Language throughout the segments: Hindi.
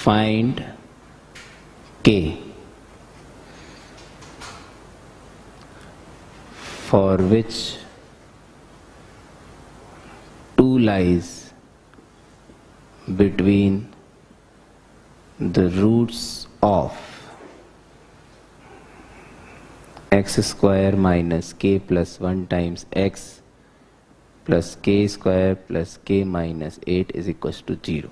find k for which 2 lies between the roots of x square minus k plus 1 times x plus k square plus k minus 8 is equals to 0.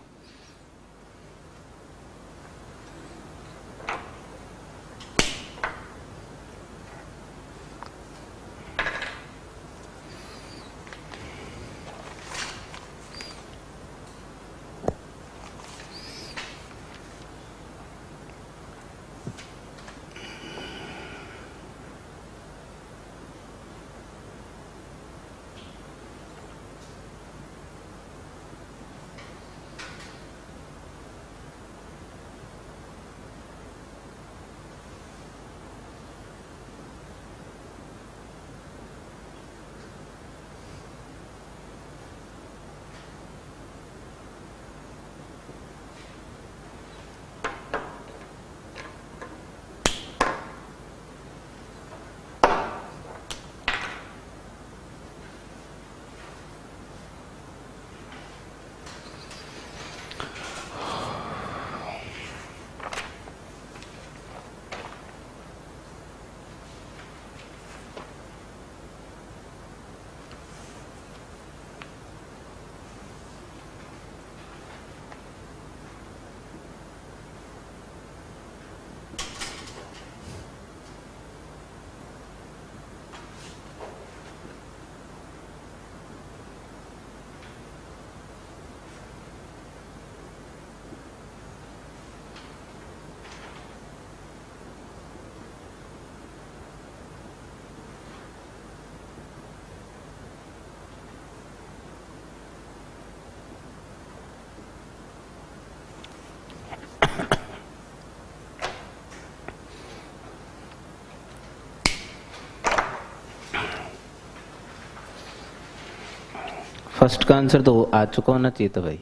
First का आंसर तो आ चुका होना चाहिए था भाई,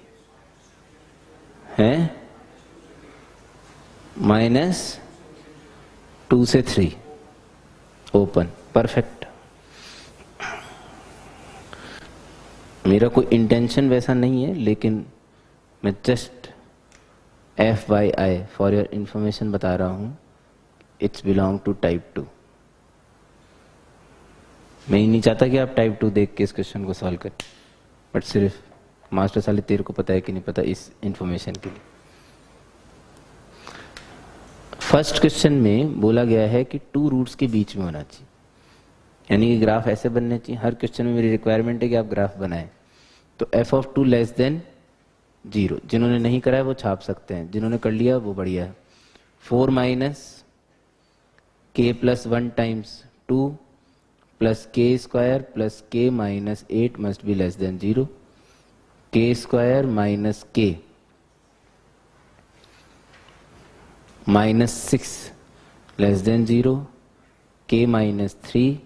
है -2 से 3 ओपन, परफेक्ट। मेरा कोई इंटेंशन वैसा नहीं है, लेकिन मैं just FYI for your information बता रहा हूं, इट्स बिलोंग टू टाइप 2। मैं ही नहीं चाहता कि आप टाइप 2 देख के इस क्वेश्चन को सॉल्व करें, बट सिर्फ मास्टर साले तेरे को पता है कि नहीं पता इस इंफॉर्मेशन के लिए। फर्स्ट क्वेश्चन में बोला गया है कि 2 रूट्स के बीच में होना चाहिए, यानी कि ग्राफ ऐसे बनने चाहिए। हर क्वेश्चन में मेरी रिक्वायरमेंट है कि आप ग्राफ बनाएं। तो f(2) लेस देन 0, जिन्होंने नहीं करा है वो छाप सकते हैं, जिन्होंने कर लिया वो बढ़िया है। 4 minus k plus 1 times 2 plus k square plus k minus 8 must be less than 0। k square minus k minus 6 less than 0। k minus 3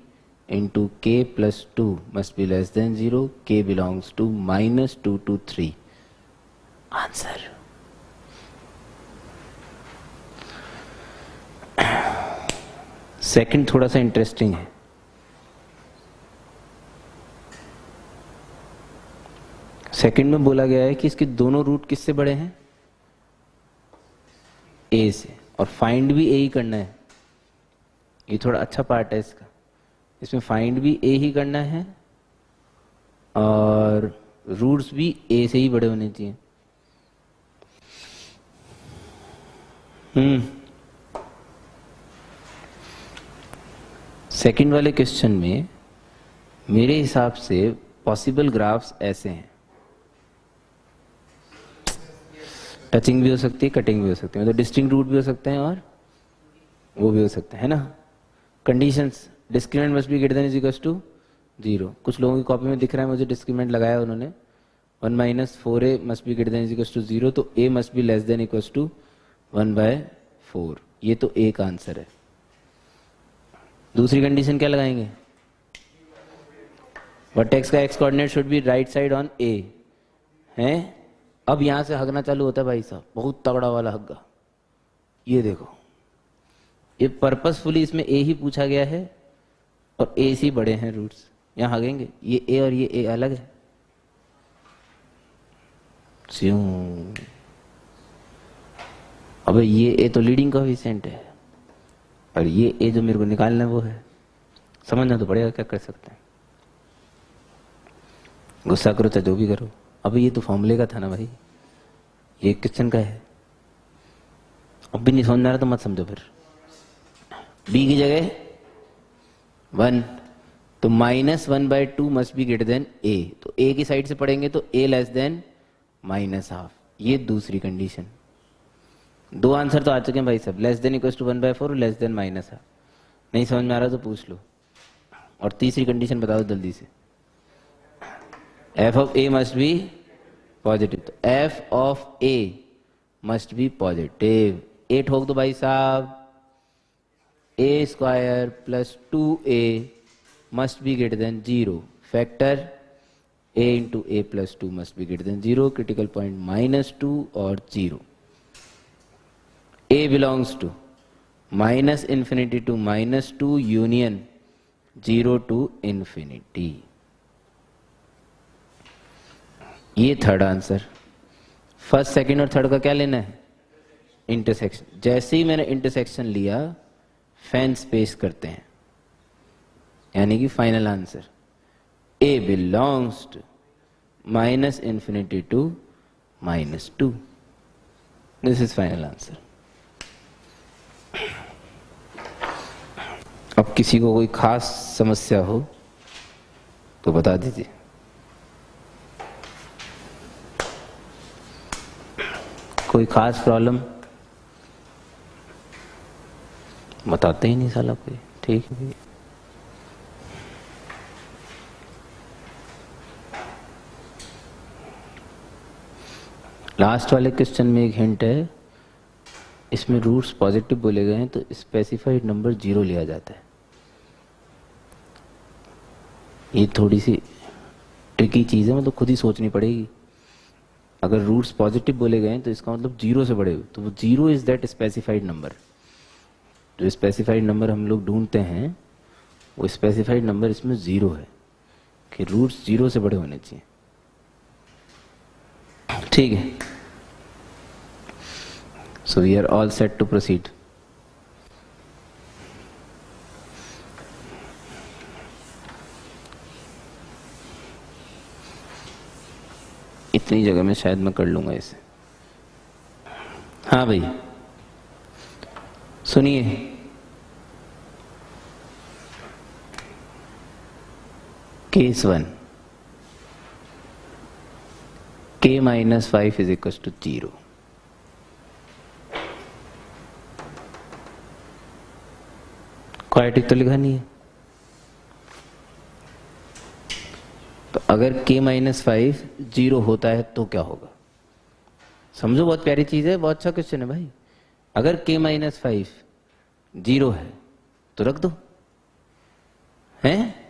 into k plus 2 must be less than 0। k belongs to -2 to 3। Answer second थोड़ा सा इंटरेस्टिंग है। सेकंड में बोला गया है कि इसके दोनों रूट किससे बड़े हैं? a से, और फाइंड भी a ही करना है। ये थोड़ा अच्छा पार्ट है इसका, इसमें फाइंड भी a ही करना है और रूट्स भी a से ही बड़े होने चाहिए। सेकंड वाले क्वेश्चन में मेरे हिसाब से पॉसिबल ग्राफ्स ऐसे हैं, टचिंग भी हो सकती है, कटिंग भी हो सकती है, मतलब डिस्टिंक्ट रूट भी हो सकते हैं और वो भी हो सकते हैं, है ना। Conditions, discriminant must be greater than is equals to 0। कुछ लोगों की कॉपी में दिख रहा है मुझे डिस्क्रिमिनेंट लगाया उन्होंने, 1 minus 4a must be greater than is equals to 0, तो a must be less than equals to 1/4। ये तो a का आंसर है। दूसरी कंडीशन क्या लगाएंगे? वर्टेक्स का x coordinate should be right side on a, है अब यहां से हगना चालू होता है भाई साहब, बहुत तगड़ा वाला हग्गा। ये देखो, ये पर्पसफुली इसमें ए ही पूछा गया है और ए से बड़े हैं रूट्स, यहां हगेंगे। ये ए और ये ए अलग है, क्यों? अबे ये ए तो लीडिंग कोएफिशिएंट है और ये ए जो मेरे को निकालना है वो है। समझना तो पड़ेगा, क्या कर सकते हैं। गुस्सा करो चाहे जो भी करो। अबे ये तो फॉर्मूले का था ना भाई, ये क्वेश्चन का है। अब भी नहीं समझ रहा तो मत समझो फिर। बी की जगह 1, तो -1/2 मस्ट बी ग्रेटर देन ए। तो ए की साइड से पढ़ेंगे तो ए लेस देन -12। ये दूसरी कंडीशन। दो आंसर तो आ चुके हैं भाई साहब, less than equal to 1/4, less than -12। नहीं समझ में आ रहा तो पूछ लो। और तीसरी कंडीशन बता दो जल्दी से। F of A must be positive, तो F of A must be positive. ए ठोक दो भाई साहब, a² + 2a must be greater than 0। Factor a × a + 2 must be greater than 0। Critical point -2 और 0। a belongs to -∞ to -2 union 0 to ∞। ये थर्ड आंसर। फर्स्ट, सेकंड और थर्ड का क्या लेना है? इंटरसेक्शन। जैसे ही मैंने इंटरसेक्शन लिया, फैन स्पेस करते हैं, यानी कि final answer a belongs to -∞ to -2। This is final answer. अब किसी को कोई खास समस्या हो तो बता दीजिए। कोई खास प्रॉब्लम? बताते ही नहीं साला कोई। ठीक है, लास्ट वाले क्वेश्चन में एक हिंट है, इसमें रूट्स पॉजिटिव बोले गए हैं तो स्पेसिफाइड नंबर 0 लिया जाता है। ये थोड़ी सी ट्रिकी चीज है, मतलब खुद ही सोचनी पड़ेगी। अगर रूट्स पॉजिटिव बोले गए हैं तो इसका मतलब 0 से बड़े हो, तो वो 0 इज दैट स्पेसिफाइड नंबर। जो स्पेसिफाइड नंबर हम लोग ढूंढते हैं वो स्पेसिफाइड नंबर इसमें 0 है, कि रूट्स 0 से बड़े होने चाहिए। ठीक है, so we are all set to proceed. इतनी जगह में शायद मैं कर लूंगा इसे। हाँ भाई सुनिए, case 1, k - 5 is equal to 0। Quadratic तो लिखा नहीं है, तो अगर k - 5 0 होता है तो क्या होगा? समझो, बहुत प्यारी चीज है, बहुत अच्छा क्वेश्चन है भाई। अगर k - 5 0 है तो रख दो, हैं?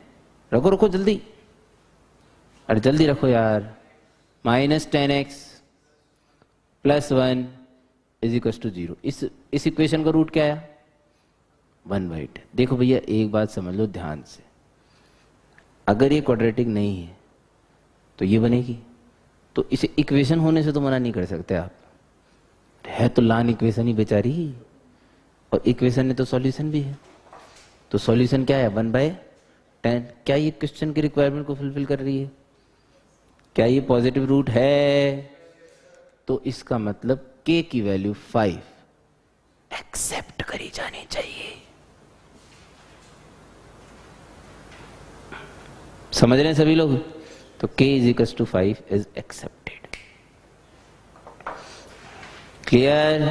रखो रखो जल्दी, अरे जल्दी रखो यार। -10x + 1 is equal to 0। इस इक्वेशन का रूट क्या आया? 1/10। देखो भैया एक बात समझ लो ध्यान से, अगर ये क्वाड्रेटिक नहीं है तो ये बनेगी, तो इसे इक्वेशन होने से तो मना नहीं कर सकते आप। है तो लान इक्वेशन ही बेचारी, और इक्वेशन में तो सॉल्यूशन भी है। तो सॉल्यूशन क्या है? 1/10। क्या ये क्वेश्चन की रिक्वायरमेंट को फुलफिल कर रही है? क्या ये पॉजिटिव रूट है? तो इसका मतलब k की वैल्यू 5 एक्सेप्ट करी जानी चाहिए। समझ रहे हैं सभी लोग? तो k = 5 is accepted. Clear?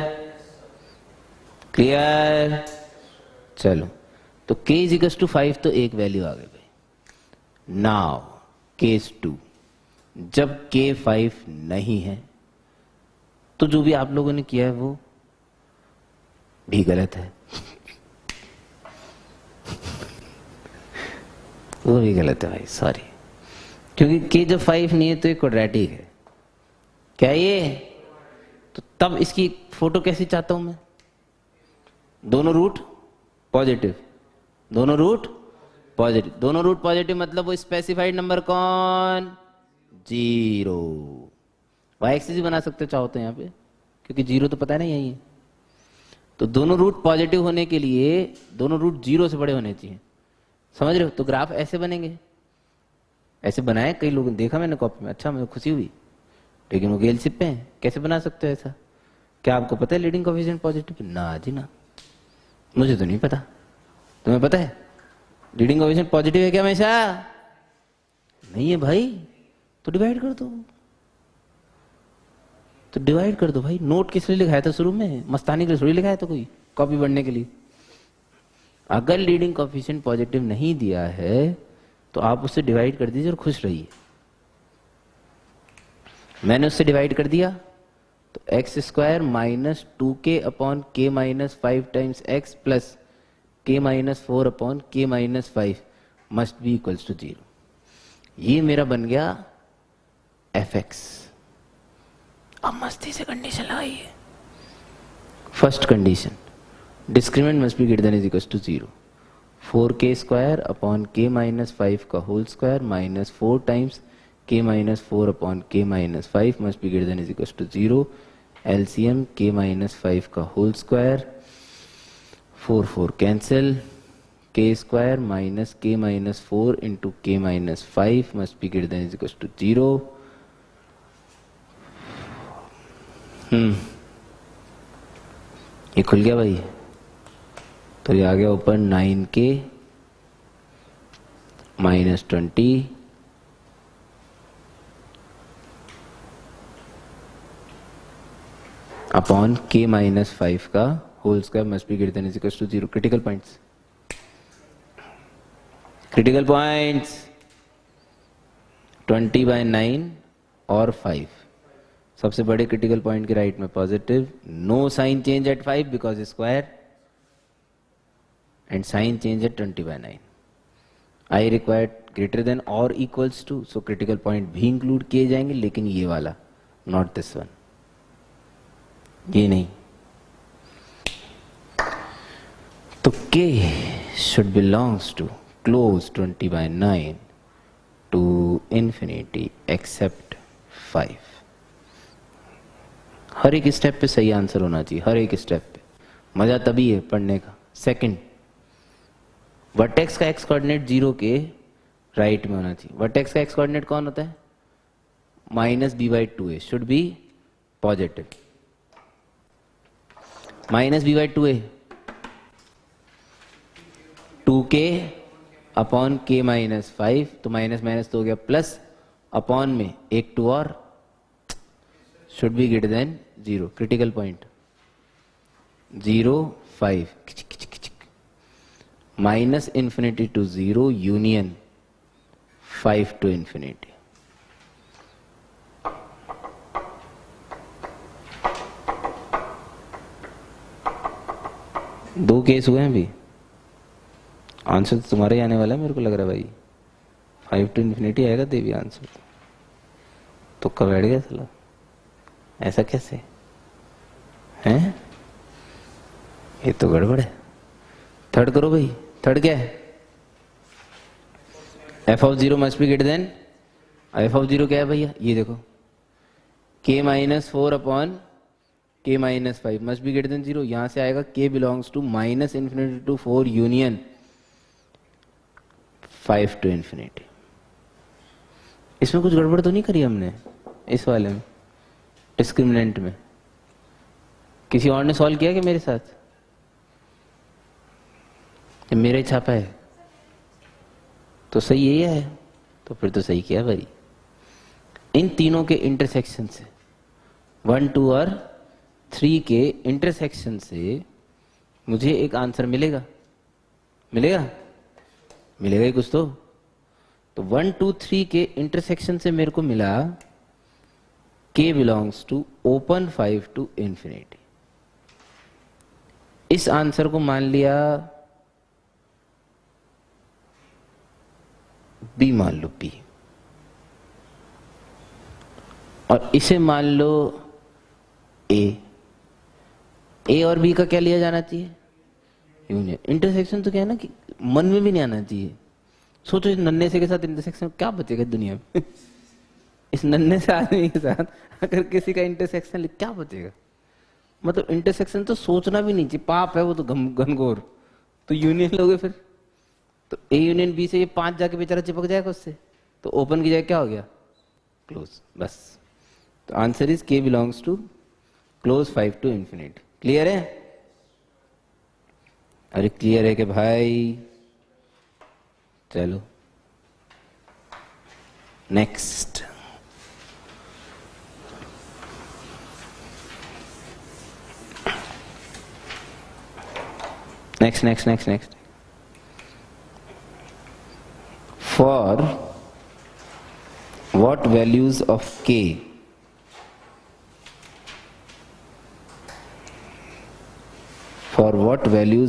Clear? चलो, तो k = 5 तो एक वैल्यू आ गई भाई। नाउ केस 2, जब k 5 नहीं है तो जो भी आप लोगों ने किया है वो भी गलत है। वो भी गलत है भाई, सॉरी, क्योंकि k जब 5 नहीं है तो ये क्वाड्रेटिक है। क्या ये? तो तब इसकी फोटो कैसी चाहता हूं मैं? दोनों रूट पॉजिटिव, दोनों रूट पॉजिटिव, दोनों रूट पॉजिटिव मतलब वो स्पेसिफाइड नंबर कौन? 0। वाई एक्सिस भी बना सकते हो चाहो तो यहाँ पे, क्योंकि 0 तो पता है ना यही है। तो दोनों रूट पॉजिटिव होने के लिए दोनों रूट 0 से बड़े होने चाहिए, समझ रहे हो? तो ग्राफ ऐसे बनेंगे, ऐसे बनाए कई लोगों ने, देखा मैंने कॉपी में, अच्छा मुझे खुशी हुई, लेकिन वो गेल सिप पे हैं, कैसे बना सकते हो ऐसा? क्या आपको पता है लीडिंग कोएफिशिएंट पॉजिटिव? ना जी ना, मुझे तो नहीं पता। तुम्हें पता है लीडिंग कोएफिशिएंट पॉजिटिव है क्या हमेशा? नहीं है भाई, तो डिवाइड कर दो, तो डिवाइड कर दो भाई। नोट किस लिए लिखाया था शुरू में? मस्तानी के लिए थोड़ी लिखाया था कोई, कॉपी बढ़ने के लिए। अगर लीडिंग कोएफिशिएंट पॉजिटिव नहीं दिया है तो आप उससे डिवाइड कर दीजिए और खुश रहिए। मैंने उससे डिवाइड कर दिया तो X square minus 2k upon k minus 5 times X plus k minus 4 upon k minus 5 must be equals to 0। ये मेरा बन गया fx। अब मस्ती से कंडीशन लगाइए। First condition, discriminant must be greater than is equals to 0। 4k square upon k minus 5 का whole square minus 4 times k minus 4 upon k minus 5 must be greater than is equals to 0। LCM k minus 5 का whole square, 4 cancel, k square minus k minus 4 into k minus 5 must be greater than is equals to 0। ये खुल गया भाई, तो ये आ गया ऊपर 9k minus 20 upon k minus 5 का whole square must be greater than is equals to 0। Critical points, critical points 20/9 और 5। सबसे बड़े क्रिटिकल पॉइंट के राइट में positive, no sign change at 5 because square, and sign change at 20/9। I required greater than और equals to, so critical point भी इंक्लूड किए जाएंगे, लेकिन ये वाला, नॉट दिस वन, ये नहीं। तो k should belongs to close 20/9 to infinity except 5। हर एक स्टेप पे सही आंसर होना चाहिए, हर एक स्टेप पे। मजा तभी है पढ़ने का। सेकंड, वर्टेक्स का एक्स कोऑर्डिनेट 0 के राइट में होना चाहिए। वर्टेक्स का एक्स कोऑर्डिनेट कौन होता है? Minus b/2a, should be positive. Minus b/2a 2k upon k minus 5, तो माइनस माइनस तो हो गया प्लस, अपॉन में एक 2 और, should be greater than 0। Critical point 0 5 minus infinity to 0 union 5 to infinity. दो केस हुए हैं अभी, आंसर तो तुम्हारे ही आने वाला है मेरे को लग रहा है भाई। 5 टू इंफिनिटी आएगा देवी आंसर, तो कब बैठ गया चलो, ऐसा कैसे हैं? ये तो गड़बड़ है। थर्ड करो भाई, थर्ड क्या है? f(0) must be greater then, f(0) क्या है भैया? ये देखो, k minus 4 upon k minus 5 must be greater than 0। यहां से आएगा k belongs to minus infinity to 4 union 5 to infinity. इसमें कुछ गड़बड़ तो नहीं करी हमने इस वाले में, डिस्क्रिमिनेंट में? किसी और ने सॉल्व किया कि मेरे साथ? मेरा ही छापा है तो सही यही है, तो फिर तो सही किया भाई। इन तीनों के इंटरसेक्शन से, 1 2 और 3 के इंटरसेक्शन से मुझे एक आंसर मिलेगा, मिलेगा मिलेगा ही कुछ तो 1 2 3 के इंटरसेक्शन से मेरे को मिला k belongs to open 5 to infinity. इस आंसर को मान लिया b, मान लो b। और इसे मान लो ए और बी का क्या लिया जाना चाहिए? यूनियन। इंटरसेक्शन तो क्या है ना कि मन में भी नहीं आना चाहिए। सोचो इस नन्हे से के साथ इंटरसेक्शन क्या बचेगा दुनिया में? इस नन्हे से आदमी के साथ अगर किसी का इंटरसेक्शन क्या बचेगा? मतलब इंटरसेक्शन तो सोचना भी नहीं चाहिए, पाप है वो तो घनघोर। तो यूनियन लोगे फिर तो ए यूनियन बी से ये 5 जाके बेचारा चिपक जाएगा उससे, तो ओपन की जगह क्या हो गया? क्लोज। बस तो answer is K belongs to close 5 to infinity. Clear है? अरे क्लियर है कि भाई? चलो next. Next. For what values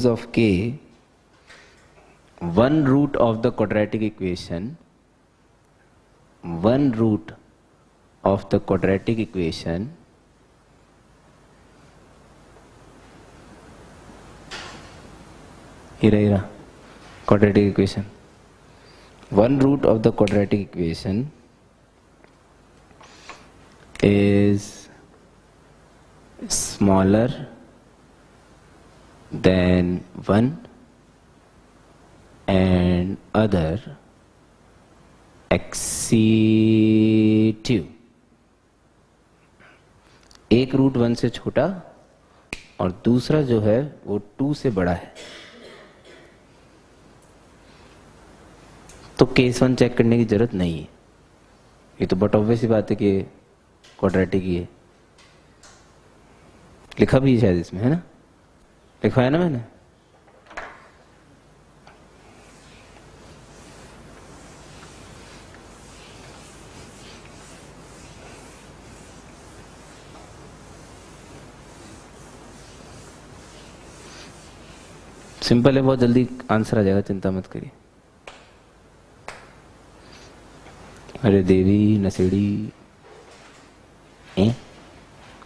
of k one root of the quadratic equation हीरा quadratic equation, one root of the quadratic equation is smaller than 1 and other एक्सीटिव। एक रूट 1 से छोटा और दूसरा जो है वो 2 से बड़ा है। तो केस 1 चेक करने की जरूरत नहीं है, ये तो बट ऑब्वियस ही बात है कि क्वाड्रेटिक ही है। लिखा भी शायद इसमें, है ना? लिखा है ना मैंने? सिंपल है, बहुत जल्दी आंसर आ जाएगा, चिंता मत करिए। अरे देवी नशेड़ी,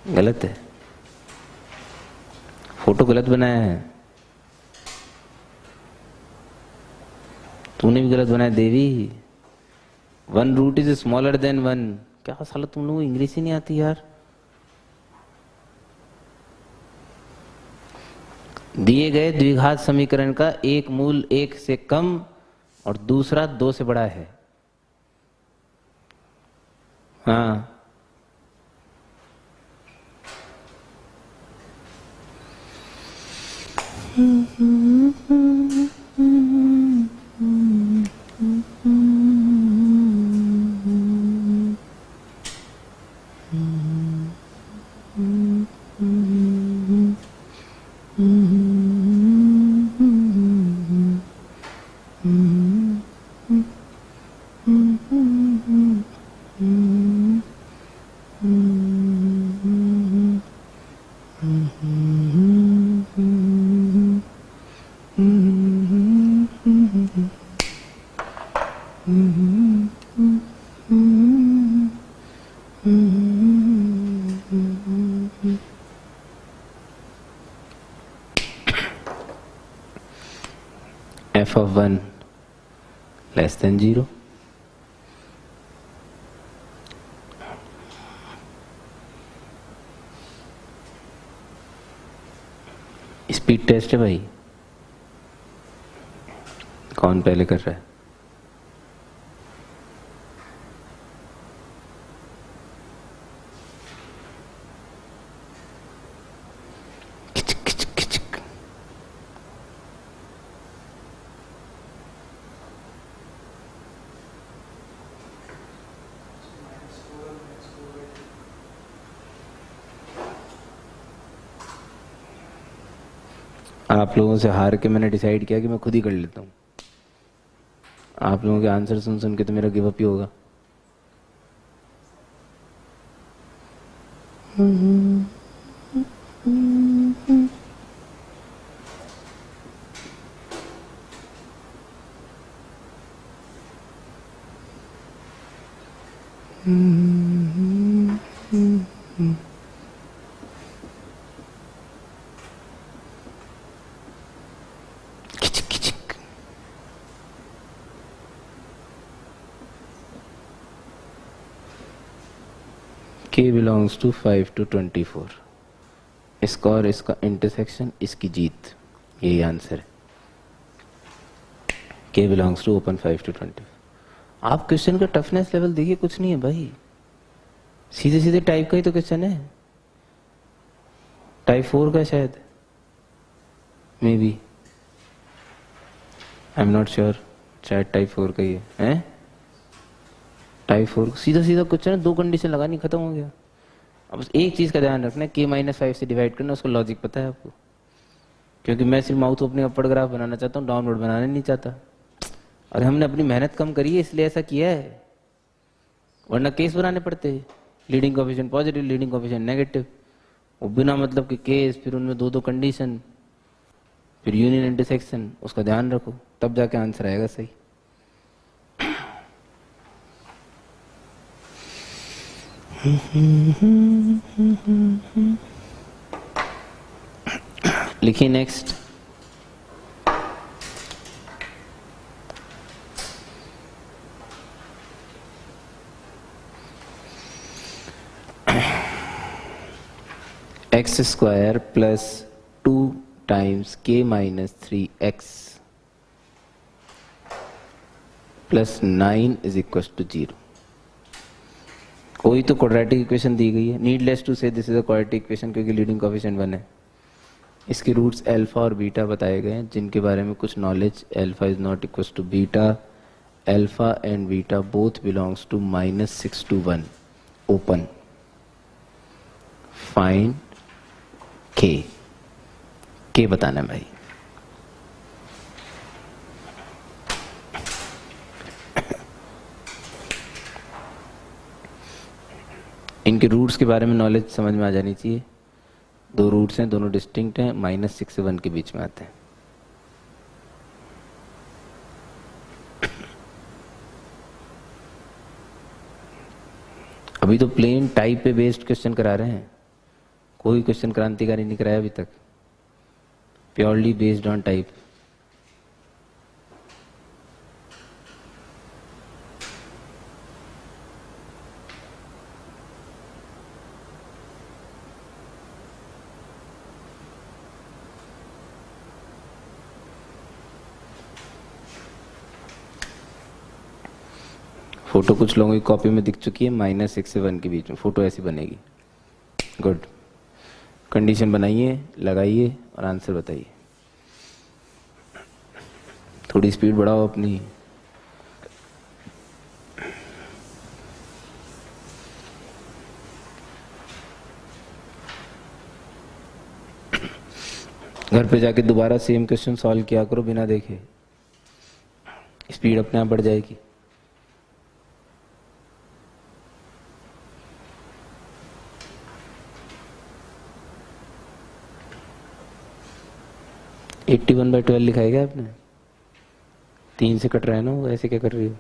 गलत है, फोटो गलत बनाया है, तूने भी गलत बनाया देवी। 1 रूट इज स्मॉलर देन 1। क्या साला तुम लोगों को इंग्लिश ही नहीं आती यार। दिए गए द्विघात समीकरण का एक मूल 1 से कम और दूसरा 2 से बड़ा है। हाँ, f of 1 less than 0। Speed test है भाई, कौन पहले कर रहा है? आप लोगों से हार के मैंने डिसाइड किया कि मैं खुद ही कर लेता हूँ। आप लोगों के आंसर सुन सुन के तो मेरा गिव अप ही होगा। k बिलोंग्स टू 5 to 24, इसका और इसका इंटरसेक्शन, इसकी जीत, यही आंसर है। k belongs to open 5 to 24। आप क्वेश्चन का टफनेस लेवल देखिए, कुछ नहीं है भाई, सीधे सीधे टाइप का ही तो क्वेश्चन है, टाइप 4 का शायद, may be, I am not sure, शायद टाइप 4 का ही है? टाइप 4 सीधा सीधा क्वेश्चन है, 2 कंडीशन लगानी, खत्म हो गया। अब बस एक चीज का ध्यान रखना, k-5 से डिवाइड करना, उसका लॉजिक पता है आपको, क्योंकि मैं सिर्फ माउथ ओपनिंग अपर ग्राफ बनाना चाहता हूँ, डाउनवर्ड बनाना नहीं चाहता, और हमने अपनी मेहनत कम करी है इसलिए ऐसा किया है, वरना केस बनाने पड़ते हैं, leading coefficient positive, leading coefficient negative, वो बिना मतलब के केस, फिर उनमें 2 कंडीशन, फिर यूनियन इंटरसेक्शन, उसका ध्यान रखो, तब जाके आंसर आएगा सही। लिखिए next. X square plus 2 times k-3x plus 9 is equal to 0। कोई तो क्वाड्रेटिक इक्वेशन दी गई है, needless to say this is a quadratic equation, क्योंकि लीडिंग कोएफिशिएंट 1 है। इसके रूट्स अल्फा और बीटा बताए गए हैं, जिनके बारे में कुछ knowledge, alpha is not equal to beta, alpha and beta both belongs to -6 to 1 open, find K बताना है भाई। इनके रूट्स के बारे में नॉलेज समझ में आ जानी चाहिए। 2 रूट्स हैं, दोनों डिस्टिंक्ट हैं, -6 से 1 के बीच में आते हैं। अभी तो प्लेन टाइप पे बेस्ड क्वेश्चन करा रहे हैं, कोई क्वेश्चन क्रांतिकारी नहीं कराया अभी तक, purely based on type. Photo कुछ लोगों की कॉपी में दिख चुकी है, -6 से 1 के बीच में फोटो ऐसी बनेगी। गुड, कंडीशन बनाइए, लगाइए और आंसर बताइए। थोड़ी स्पीड बढ़ाओ अपनी। घर पे जाके दोबारा सेम क्वेश्चन सॉल्व किया करो बिना देखे, स्पीड अपने आप बढ़ जाएगी। एट्टी 1/12 लिखा है क्या आपने? 3 से कट रहा है ना वो, ऐसे क्या कर रही हो?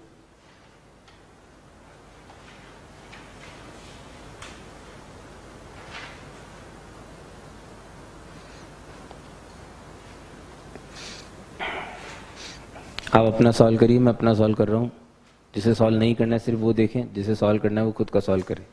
आप अपना सॉल्व करिए, मैं अपना सॉल्व कर रहा हूँ। जिसे सॉल्व नहीं करना है सिर्फ वो देखें, जिसे सॉल्व करना है वो खुद का सॉल्व करे।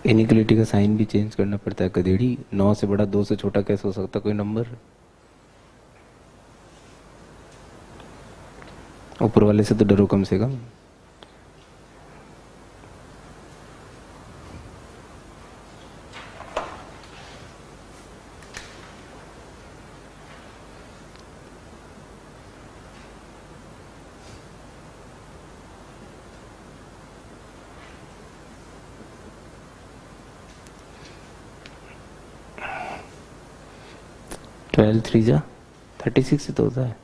इनइक्वलिटी का साइन भी चेंज करना पड़ता है गधेड़ी। 9 से बड़ा 2 से छोटा कैसे हो सकता कोई नंबर? ऊपर वाले से तो डरो कम से कम। ट्वेल्व 3 जा 36 से तो होता है।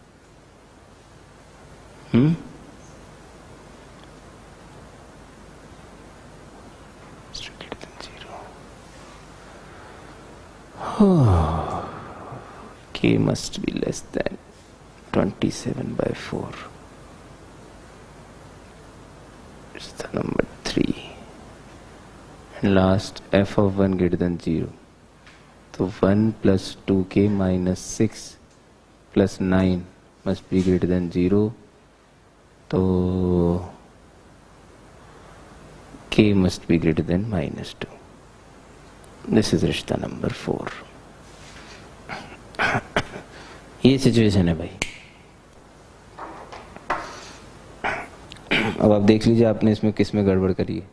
K must be less than 27/4. It's the number 3. And last, f of 1 greater than 0. So 1 plus 2k minus 6 plus 9 must be greater than 0. So k must be greater than -2. This is रिश्ता नंबर 4. ये सिचुएशन है भाई। अब आप देख लीजिए आपने इसमें किस में गड़बड़ करी है।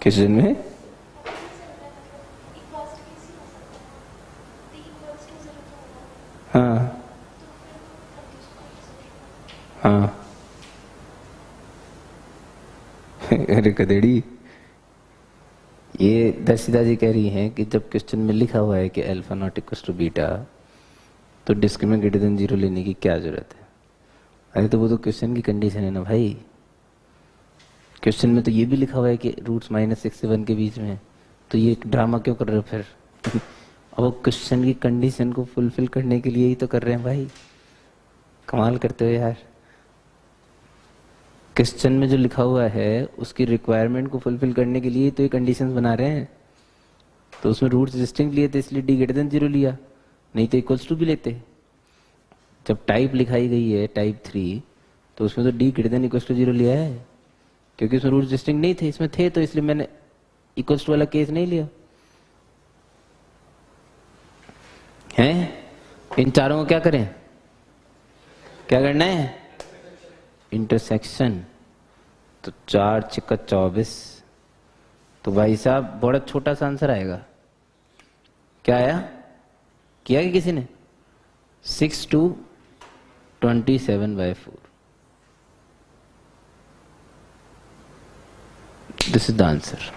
किस में? हाँ हाँ अरे कदेड़ी, ये दर्शिता जी कह रही हैं कि जब क्वेश्चन में लिखा हुआ है कि alpha not equals to beta, तो डिस्क्रिमिनेंट ग्रेटर देन 0 लेने की क्या जरूरत है? अरे तो वो तो क्वेश्चन की कंडीशन है ना भाई। क्वेश्चन में तो ये भी लिखा हुआ है कि रूट्स -6 से 1 के बीच में है, तो ये ड्रामा क्यों कर रहे हो फिर? अब वो क्वेश्चन की कंडीशन को फुलफिल करने के लिए ही तो कर रहे हैं भाई। कमाल करते हो यार। क्वेश्चन में जो लिखा हुआ है उसकी रिक्वायरमेंट को फुलफिल करने के लिए तो ये कंडीशंस बना रहे हैं। तो उसमें रूट्स डिस्टिंक्ट लिए थे इसलिए d ग्रेटर देन 0 लिया, नहीं तो इक्वल्स टू भी लेते। जब टाइप लिखाई गई है टाइप 3, तो उसमें तो d greater than equals to 0 लिया है, क्योंकि उसमें रूट्स डिस्टिंक्ट नहीं थे, इसमें थे, तो इसलिए मैंने इक्वल्स टू वाला केस नहीं लिया है। इन चारों को क्या करें? क्या करना है? इंटरसेक्शन। तो 4 × 24, तो भाई साहब बड़ा छोटा सा आंसर आएगा। क्या आया? किया कि किसी ने? 6 to 27/4। This is the answer.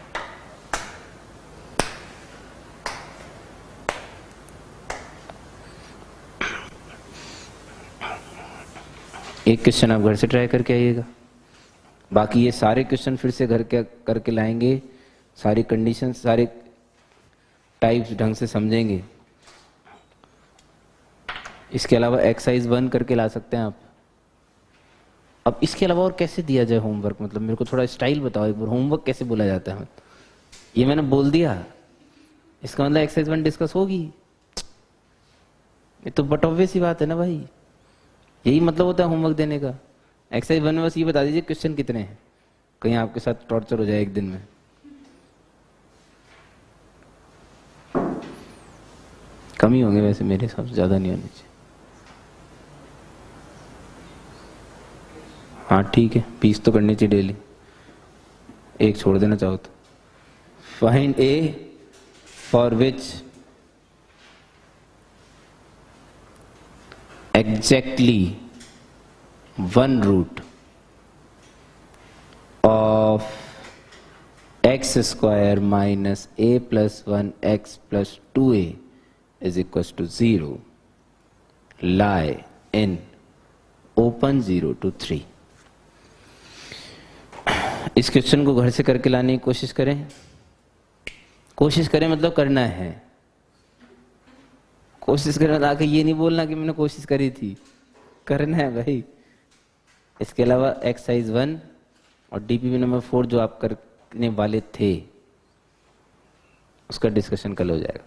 एक क्वेश्चन आप घर से ट्राई करके आइएगा, बाकी ये सारे क्वेश्चन फिर से घर के करके लाएंगे, सारी कंडीशन सारे टाइप्स ढंग से समझेंगे। इसके अलावा एक्सरसाइज 1 करके ला सकते हैं आप। अब इसके अलावा और कैसे दिया जाए होमवर्क? मतलब मेरे को थोड़ा स्टाइल बताओ एक बार, होमवर्क कैसे बोला जाता है? ये मैंने बोल दिया, इसका मतलब एक्सरसाइज 1 डिस्कस होगी। ये तो बट ऑब्वियस ही बात है ना भाई, यही मतलब होता है होमवर्क देने का। एक्सरसाइज 1 में बस ये बता दीजिए क्वेश्चन कितने हैं, कहीं आपके साथ टॉर्चर हो जाए एक दिन में। कम ही होंगे वैसे मेरे हिसाब से, ज्यादा नहीं होने चाहिए। हाँ ठीक है, 20 तो करनी चाहिए डेली, एक छोड़ देना चाहो तो। Find A for which exactly 1 root of x square minus a plus 1x plus 2a is equals to 0 lie in open 0 to 3। इस क्वेश्चन को घर से करके लाने की कोशिश करें। कोशिश करें मतलब करना है। कोशिश करना आके ये नहीं बोलना कि मैंने कोशिश करी थी, करना है भाई। इसके अलावा एक्सरसाइज 1 और डीपीपी नंबर 4 जो आप करने वाले थे उसका डिस्कशन कल हो जाएगा।